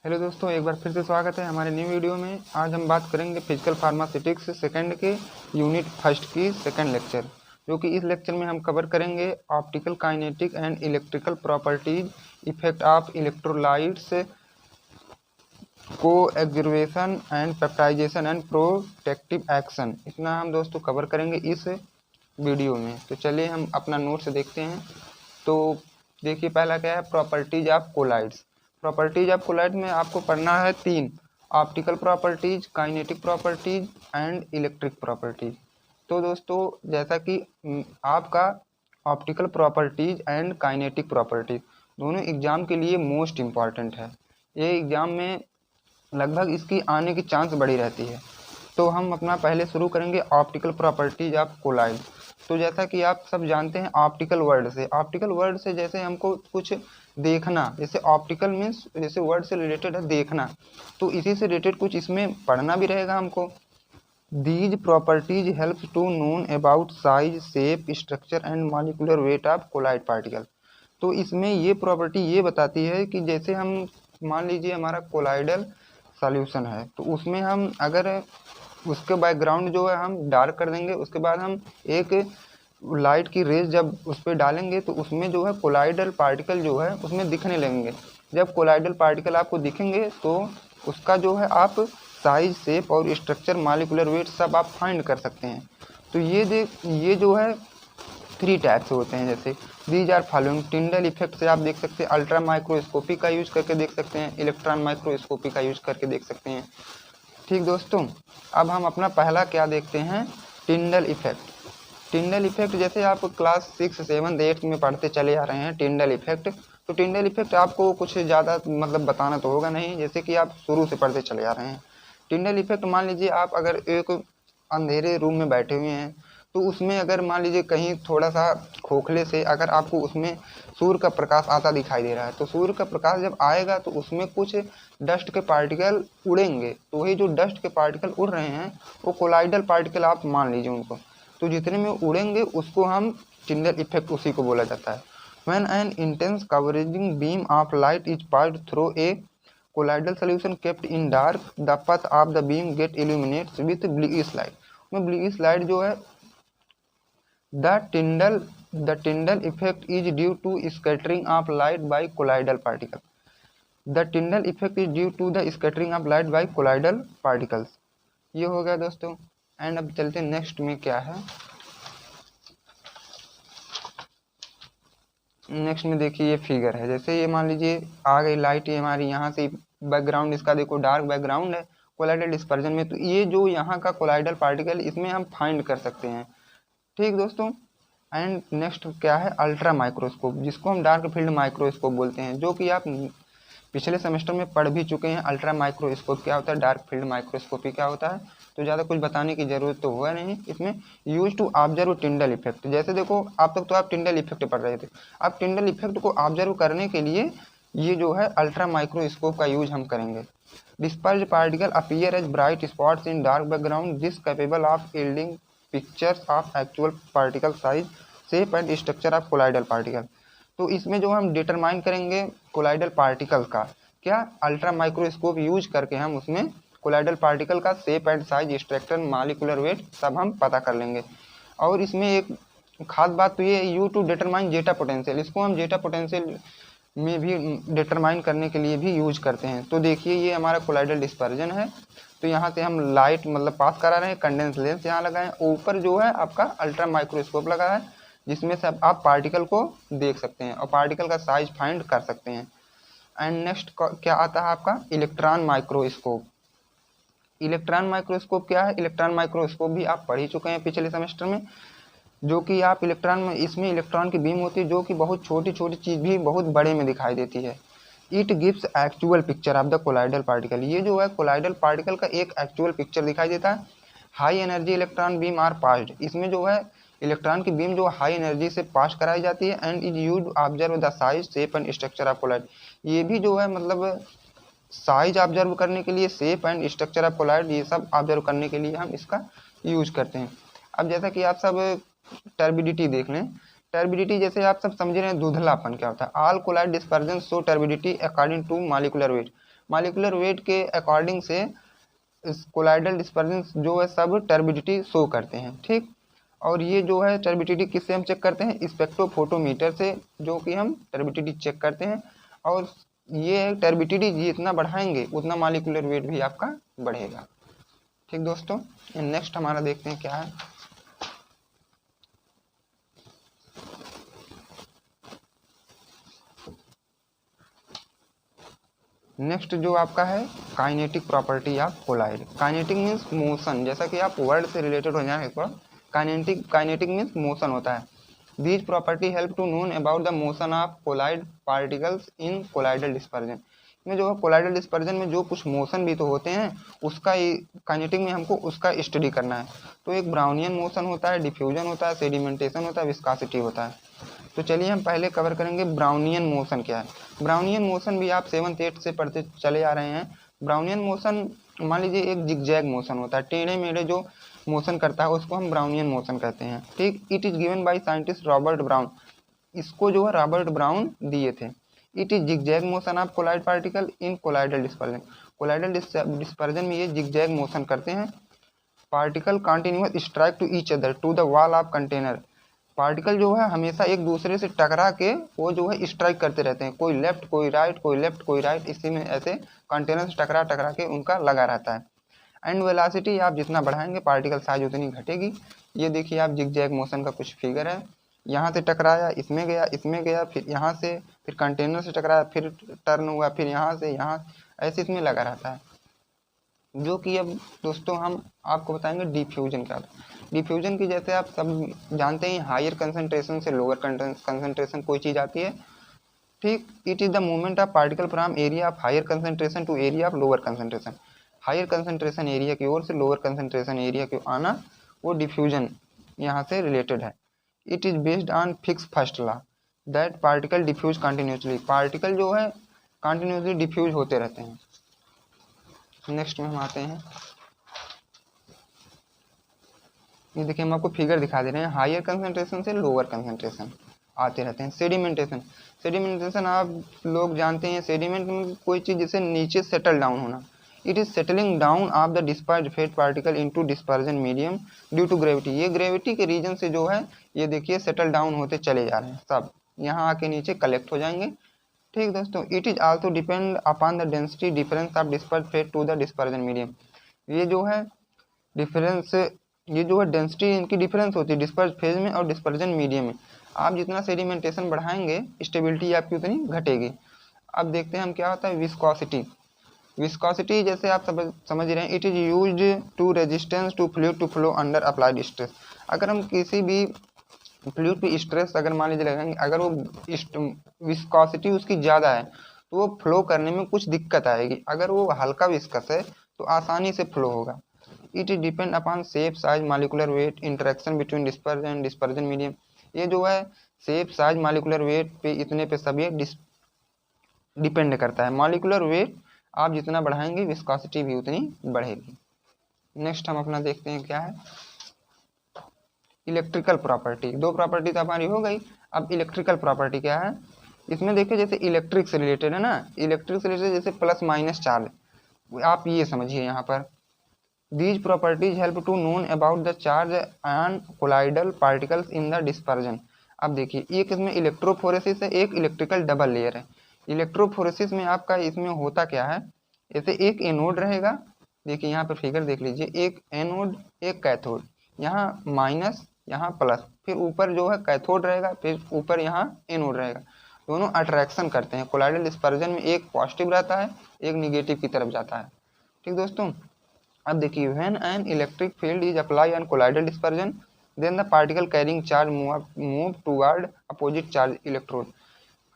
Hello दोस्तों, एक बार फिर से स्वागत है हमारे न्यू वीडियो में। आज हम बात करेंगे फिजिकल फार्मास्यूटिक्स सेकंड के यूनिट फर्स्ट की सेकंड लेक्चर, जो कि इस लेक्चर में हम कवर करेंगे optical kinetic and electrical properties, effect of electrolytes, coacervation and peptization and protective action. इतना हम दोस्तों कवर करेंगे इस वीडियो में। तो चलिए हम अपना नोट्स देखते हैं। तो देखिए, पहला क्या है, properties of colloids. Properties of colloid में आपको पढ़ना है तीन: optical properties, kinetic properties and electric properties. तो दोस्तों, जैसा कि आपका optical properties and kinetic properties दोनों एग्जाम के लिए मोस्ट इम्पॉर्टेंट है। ये एग्जाम में लगभग इसकी आने की चांस बड़ी रहती है। तो हम अपना पहले शुरू करेंगे ऑप्टिकल प्रॉपर्टीज ऑफ कोलाइड। तो जैसा कि आप सब जानते हैं, ऑप्टिकल वर्ड से जैसे हमको कुछ देखना, जैसे ऑप्टिकल मीन्स जैसे वर्ड से रिलेटेड है देखना, तो इसी से रिलेटेड कुछ इसमें पढ़ना भी रहेगा हमको। These properties help to known about size, shape, structure and molecular weight of colloid particle. तो इसमें ये प्रॉपर्टी ये बताती है कि जैसे हम मान लीजिए हमारा कोलाइडल सॉल्यूशन है, तो उसमें हम अगर उसके बैकग्राउंड जो है हम डार्क कर देंगे, उसके बाद हम एक लाइट की रेज जब उस पर डालेंगे तो उसमें जो है कोलाइडल पार्टिकल जो है उसमें दिखने लगेंगे। जब कोलाइडल पार्टिकल आपको दिखेंगे तो उसका जो है आप साइज, शेप और स्ट्रक्चर, मॉलिक्यूलर वेट सब आप फाइंड कर सकते हैं। तो ये जो है थ्री टाइप्स होते हैं। जैसे these are following: Tyndall effect से आप देख सकते हैं, अल्ट्रा माइक्रोस्कोपी का यूज करके देख सकते हैं, इलेक्ट्रॉन माइक्रोस्कोपी का यूज करके देख सकते हैं। ठीक दोस्तों, अब हम अपना पहला क्या देखते हैं, टिंडल इफेक्ट। टिंडल इफेक्ट जैसे आप क्लास 6, 7, 8 में पढ़ते चले आ रहे हैं टिंडल इफेक्ट। तो टिंडल इफेक्ट आपको कुछ ज़्यादा मतलब बताना तो होगा नहीं, जैसे कि आप शुरू से पढ़ते चले आ रहे हैं। टिंडल इफेक्ट मान लीजिए आप अगर एक अंधेरे रूम में बैठे हुए हैं, तो उसमें अगर मान लीजिए कहीं थोड़ा सा खोखले से अगर आपको उसमें सूर्य का प्रकाश आता दिखाई दे रहा है, तो सूर्य का प्रकाश जब आएगा तो उसमें कुछ डस्ट के पार्टिकल उड़ेंगे। तो वही जो डस्ट के पार्टिकल उड़ रहे हैं वो कोलाइडल पार्टिकल आप मान लीजिए उनको। तो जितने में उड़ेंगे उसको हम टिंडल इफेक्ट उसी को बोला जाता है। When an intense covering beam of light is passed through a colloidal solution kept in dark, the path of the beam get illuminates with bluish light। में bluish light जो है, the Tyndall effect is due to scattering of light by colloidal particle। The Tyndall effect is due to the scattering of light by colloidal particles। ये हो गया दोस्तों। And अब चलते हैं नेक्स्ट में क्या है। नेक्स्ट में देखिए ये फिगर है, जैसे ये मान लीजिए आ गई लाइट, ये हमारी यहाँ से बैकग्राउंड इसका देखो डार्क बैकग्राउंड है कोलाइडल डिस्पर्जन में। तो ये जो यहाँ का कोलाइडल पार्टिकल इसमें हम फाइंड कर सकते हैं। ठीक दोस्तों। एंड नेक्स्ट क्या है, अल्ट्रा माइक्रोस्कोप, जिसको हम डार्क फील्ड माइक्रोस्कोप बोलते हैं, जो कि आप पिछले सेमेस्टर में पढ़ भी चुके हैं। अल्ट्रा माइक्रोस्कोप क्या होता है, डार्क फील्ड माइक्रोस्कोपी क्या होता है, तो ज़्यादा कुछ बताने की जरूरत तो हुआ नहीं इसमें। Use to observe Tyndall effect, जैसे देखो आप तक तो आप टिंडल इफेक्ट पढ़ रहे थे, अब टिंडल इफेक्ट को ऑब्जर्व करने के लिए ये जो है अल्ट्रा माइक्रोस्कोप का यूज हम करेंगे। Disperse particle appear as bright spots in dark background, this capable of yielding pictures of actual particle size, shape and structure of colloidal particle. तो इसमें जो हम डिटरमाइन करेंगे कोलाइडल पार्टिकल का, क्या अल्ट्रा माइक्रोस्कोप यूज करके हम उसमें कोलाइडल पार्टिकल का shape and size, structure, molecular weight सब हम पता कर लेंगे। और इसमें एक खास बात तो ये you to determine zeta potential, इसको हम जेटा पोटेंशियल में भी डिटरमाइन करने के लिए भी यूज करते हैं। तो देखिए ये हमारा कोलाइडल डिस्पर्जन है, तो यहाँ से हम लाइट मतलब पास करा रहे हैं, कंडेंस लेंस यहाँ लगा है, ऊपर जो है आपका अल्ट्रा माइक्रोस्कोप लगा है, जिसमें से आप पार्टिकल को देख सकते हैं और पार्टिकल का साइज फाइंड कर सकते हैं। एंड नेक्स्ट क्या आता है आपका, इलेक्ट्रॉन माइक्रोस्कोप। इलेक्ट्रॉन माइक्रोस्कोप क्या है, इलेक्ट्रॉन माइक्रोस्कोप भी आप पढ़ ही चुके हैं पिछले सेमेस्टर में, जो कि आप इलेक्ट्रॉन में, इसमें इलेक्ट्रॉन की बीम होती है जो कि बहुत छोटी छोटी चीज़ भी बहुत बड़े में दिखाई देती है। It gives actual picture of the colloidal particle, ये जो है कोलाइडल पार्टिकल का एक एक्चुअल पिक्चर दिखाई देता है। High energy electron beam are passed, इसमें जो है इलेक्ट्रॉन की बीम जो हाई एनर्जी से पास कराई जाती है। And is use observe the size, shape and structure of colloid, ये भी जो है मतलब साइज ऑब्जर्व करने के लिए, shape and structure of colloid ये सब ऑब्जर्व करने के लिए हम इसका यूज करते हैं। अब जैसा कि आप सब टर्बिडिटी देख लें, टर्बिडिटी जैसे आप सब समझ रहे हैं धुंधलापन क्या होता है। All colloid dispersion show turbidity according to molecular weight, molecular weight के अकॉर्डिंग से इस कोलाइडल डिस्पर्जन जो है सब टर्बिडिटी शो करते हैं, ठीक। और ये जो है टर्बिडिटी किससे हम चेक करते हैं, स्पेक्ट्रोफोटोमीटर से, जो कि हम टर्बिडिटी चेक करते हैं। और ये टर्बिडिटी जितना बढ़ाएंगे उतना मॉलिक्यूलर वेट भी आपका बढ़ेगा, ठीक दोस्तों। नेक्स्ट हमारा देखते हैं क्या है। नेक्स्ट जो आपका है kinetic property of colloid. Kinetic means motion, जैसा कि आप वर्ड से रिलेटेड हो जाए थोड़ा। काइनेटिक मीन्स मोशन होता है। These property help to known about the motion of colloid particles in colloidal dispersion. में जो कोलाइडल डिस्पर्जन में जो कुछ मोशन भी तो होते हैं, उसका काइनेटिक में हमको उसका स्टडी करना है। तो एक ब्राउनियन मोशन होता है, डिफ्यूजन होता है, सेडिमेंटेशन होता है, विस्कोसिटी होता है। तो चलिए हम पहले कवर करेंगे ब्राउनियन मोशन क्या है। ब्राउनियन मोशन भी आप 7th 8th से पढ़ते चले आ रहे हैं। ब्राउनियन मोशन मान लीजिए एक जिगजैग मोशन होता है, टेढ़े मेढ़े जो मोशन करता है उसको हम ब्राउनियन मोशन कहते हैं, ठीक। It is given by scientist Robert Brown. इसको जो है रॉबर्ट ब्राउन दिए थे। It is zigzag motion of colloid particle in colloidal dispersion. Colloidal dispersion में ये जिगजैग मोशन करते हैं। Particle continuous strike to each other to the wall of container. Particle जो है हमेशा एक दूसरे से टकरा के वो जो है स्ट्राइक करते रहते हैं, कोई लेफ्ट कोई राइट, कोई लेफ्ट कोई राइट, इसी में ऐसे कंटेनर से टकरा टकरा के उनका लगा रहता है। एंड वेलोसिटी आप जितना बढ़ाएंगे पार्टिकल साइज उतनी घटेगी। ये देखिए आप जिगजैग मोशन का कुछ फिगर है। यहाँ से टकराया, इसमें गया, फिर यहाँ से, फिर कंटेनर से टकराया, फिर टर्न हुआ, फिर यहाँ से यहाँ, ऐसे इसमें लगा रहता है। जो कि अब दोस्तों हम आपको बताएंगे डिफ्यूजन का। डिफ्यूजन की जैसे आप सब जानते हैं हायर कंसंट्रेशन से लोअर कंसंट्रेशन कोई चीज़ आती है, ठीक। It is the movement of particle from area of higher concentration to area of lower concentration. Higher concentration area की ओर से लोअर कंसंट्रेशन एरिया की आना, वो डिफ्यूजन यहाँ से रिलेटेड है। It is based on Fick's first law that particle diffuse continuously. Particle जो है कंटिन्यूसली डिफ्यूज होते रहते हैं। नेक्स्ट में हम आते हैं, ये देखिए हम आपको फिगर दिखा दे रहे हैं। हायर कंसंट्रेशन से लोअर कंसंट्रेशन आते रहते हैं। सेडिमेंटेशन आप लोग जानते हैं, सेडिमेंट में कोई चीज़ जैसे नीचे सेटल डाउन होना। It is settling down of the dispersed phase particle into dispersion medium due to gravity. ये ग्रेविटी के रीजन से जो है ये देखिए सेटल डाउन होते चले जा रहे हैं, सब यहाँ आके नीचे कलेक्ट हो जाएंगे, ठीक दोस्तों। It is also depend upon the density difference of dispersed phase to the dispersion medium. ये जो है डिफरेंस, ये जो है डेंसिटी इनकी डिफरेंस होती है डिस्पर्स फेज में और डिस्पर्जन मीडियम में। आप जितना सेडिमेंटेशन बढ़ाएंगे स्टेबिलिटी आपकी उतनी घटेगी। अब देखते हैं हम क्या होता है विस्कोसिटी। विस्कोसिटी जैसे आप समझ रहे हैं, it is used to resistance to fluid to flow under applied stress. अगर हम किसी भी फ्लूइड पे स्ट्रेस अगर मान लीजिए लगाएंगे, अगर वो विस्कोसिटी उसकी ज़्यादा है तो वो फ्लो करने में कुछ दिक्कत आएगी। अगर वो हल्का विस्कस है तो आसानी से फ्लो होगा। It is depend upon shape size molecular weight interaction between dispersion and dispersion medium. ये जो है शेप साइज मॉलिक्यूलर वेट पे इतने पे सब ये डिपेंड करता है। मॉलिक्यूलर वेट आप जितना बढ़ाएंगे विस्कोसिटी भी उतनी बढ़ेगी। नेक्स्ट हम अपना देखते हैं क्या है इलेक्ट्रिकल प्रॉपर्टी। दो प्रॉपर्टी तो हमारी हो गई, अब इलेक्ट्रिकल प्रॉपर्टी क्या है। इसमें देखिए जैसे इलेक्ट्रिक से रिलेटेड है ना, इलेक्ट्रिक से रिलेटेड जैसे प्लस माइनस चार्ज, आप ये समझिए यहाँ पर these properties help to known about the charge on colloidal particles in the dispersion। अब देखिए एक इसमें इलेक्ट्रोफोरेसिस है, एक इलेक्ट्रिकल डबल लेयर है। इलेक्ट्रोफोरेसिस में आपका इसमें होता क्या है, जैसे एक एनोड रहेगा, देखिए यहाँ पर फिगर देख लीजिए, एक एनोड एक कैथोड, यहाँ माइनस यहाँ प्लस, फिर ऊपर जो है कैथोड रहेगा, फिर ऊपर यहाँ एनोड रहेगा। दोनों अट्रैक्शन करते हैं। कोलाइडल डिस्पर्जन में एक पॉजिटिव रहता है, एक निगेटिव की तरफ जाता है, ठीक दोस्तों। अब देखिए when an electric field is apply on colloidal dispersion then the particle carrying charge move toward opposite charge electrode.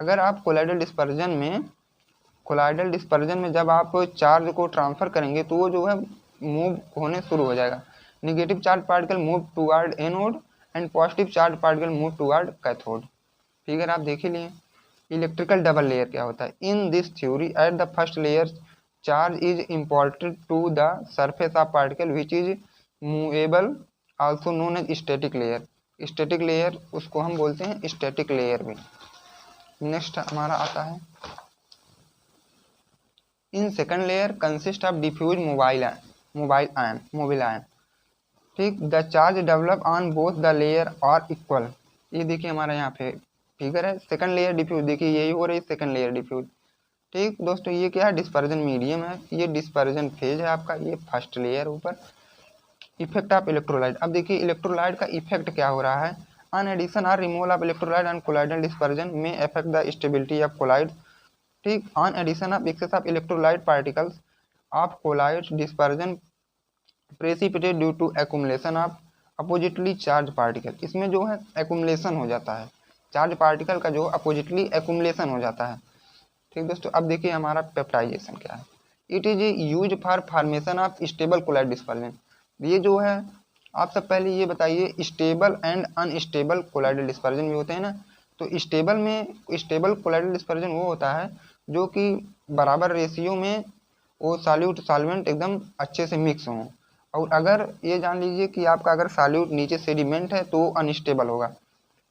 अगर आप कोलाइडल डिस्पर्जन में जब आप चार्ज को ट्रांसफर करेंगे तो वो जो है मूव होने शुरू हो जाएगा। Negative charge particle move toward anode and positive charge particle move toward cathode. Figure आप देख ही लिए। इलेक्ट्रिकल डबल लेयर क्या होता है, in this theory at the first layer charge is imported to the surface of particle which is movable also known as static layer। static layer उसको हम बोलते हैं static layer भी। नेक्स्ट हमारा आता है in second layer consist of diffuse mobile ion. ठीक, the charge develop on both the layer और इक्वल। ये देखिए हमारा यहाँ पे फिगर है, सेकंड लेयर डिफ्यूज, देखिए यही हो रही है सेकंड लेयर डिफ्यूज। ठीक दोस्तों, ये क्या है, डिस्पर्जन मीडियम है, ये डिस्पर्जन फेज है आपका, ये फर्स्ट लेयर ऊपर। इफेक्ट ऑफ इलेक्ट्रोलाइट, अब देखिए इलेक्ट्रोलाइट का इफेक्ट क्या हो रहा है। ऑन एडिशन और removal of electrolyte and colloidal dispersion में affect the stability of colloid. ठीक, on addition of excess of electrolyte particles of colloid dispersion precipitate due to accumulation of oppositely charge particle. इसमें जो है accumulation हो जाता है, charge particle का जो अपोजिटली एक्यूमुलेशन हो जाता है। ठीक दोस्तों, अब देखिए हमारा पेप्टाइजेशन क्या है। It is use for formation of stable colloid dispersion. ये जो है आप सब पहले ये बताइए, stable and unstable colloidal dispersion भी होते हैं ना। तो स्टेबल कोलाइडल डिस्पर्जन वो होता है जो कि बराबर रेशियो में वो सॉल्यूट सॉल्वेंट एकदम अच्छे से मिक्स हों। और अगर ये जान लीजिए कि आपका अगर सॉल्यूट नीचे सेडिमेंट है तो अनस्टेबल होगा।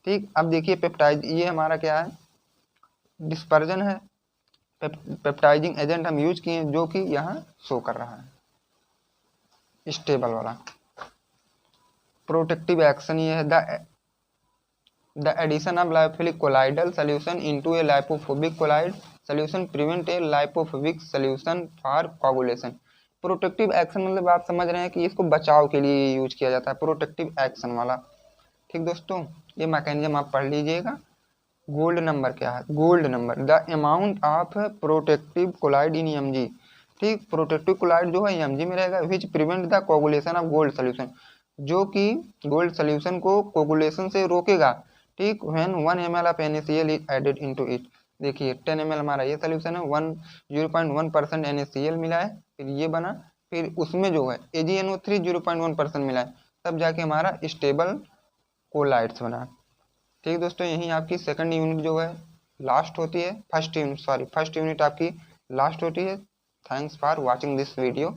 ठीक, अब देखिए पेप्टाइज, ये हमारा क्या है, डिस्पर्जन है, पेप्टाइजिंग एजेंट हम यूज किए जो कि यहाँ शो कर रहा है स्टेबल वाला। प्रोटेक्टिव एक्शन ये है, the addition of lipophilic colloidal solution into a lipophobic colloid solution prevent a lipophobic solution for coagulation. Protective action मतलब आप समझ रहे हैं कि इसको बचाव के लिए यूज किया जाता है, प्रोटेक्टिव एक्शन वाला। ठीक दोस्तों, ये मैकेनिज्म आप पढ़ लीजिएगा। गोल्ड नंबर क्या है, gold number the amount of protective colloid in mg. ठीक, प्रोटेक्टिव कोलाइड जो है एमजी में रहेगा, which prevent the coagulation of gold solution, जो कि गोल्ड सोल्यूशन को कोगुलेशन से रोकेगा। ठीक, when 1 ml of NaCl is added into it. देखिए 10 ml हमारा ये सोल्यूशन है, 0.1% NaCl मिला है, फिर ये बना, फिर उसमें जो है AgNO3 0.1% मिला है, तब जाके हमारा स्टेबल कोलाइड्स बना। ठीक दोस्तों, यहीं आपकी सेकंड यूनिट जो है लास्ट होती है, फर्स्ट यूनिट आपकी लास्ट होती है। Thanks for watching this video.